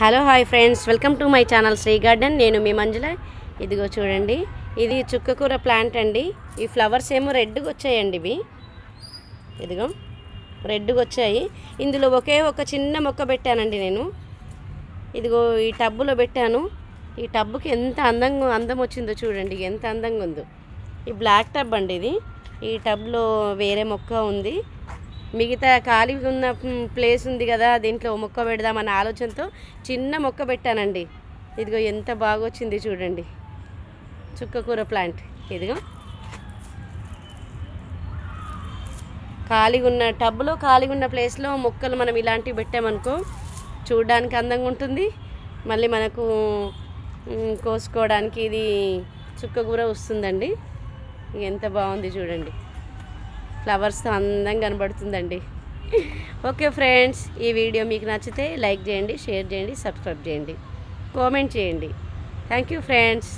Hello hi friends, welcome to my channel Sri garden. నేను మీ మంజుల. ఇదిగో చూడండి, ఇది చుక్కకూర ప్లాంట్ అండి. ఈ ఫ్లవర్స్ ఏమో రెడ్గా వచ్చాయండి. ఇవి ఇదిగో రెడ్గా వచ్చాయి. ఇందులో ఒకే ఒక చిన్న మొక్క పెట్టానండి నేను. ఇదిగో ఈ టబ్బులో పెట్టాను. ఈ టబ్బుకి ఎంత అందం వచ్చిందో చూడండి, ఎంత అందంగా ఉందో. ఈ బ్లాక్ టబ్ అండి ఇది. ఈ టబ్లో వేరే మొక్క ఉంది. మిగతా ఖాళీ ఉన్న ప్లేస్ ఉంది కదా, దీంట్లో మొక్క పెడదామన్న ఆలోచనతో చిన్న మొక్క పెట్టానండి. ఇదిగో ఎంత బాగా వచ్చింది చూడండి, చుక్కకూర ప్లాంట్. ఇదిగో ఖాళీగా ఉన్న టబ్లో, ఖాళీగా ఉన్న ప్లేస్లో మొక్కలు మనం ఇలాంటివి పెట్టామనుకో చూడడానికి అందంగా ఉంటుంది. మళ్ళీ మనకు కోసుకోవడానికి ఇది చుక్కకూర వస్తుందండి. ఎంత బాగుంది చూడండి, ఫ్లవర్స్తో అందంగా కనబడుతుందండి. ఓకే ఫ్రెండ్స్, ఈ వీడియో మీకు నచ్చితే లైక్ చేయండి, షేర్ చేయండి, సబ్స్క్రైబ్ చేయండి, కామెంట్ చేయండి. Thank you friends.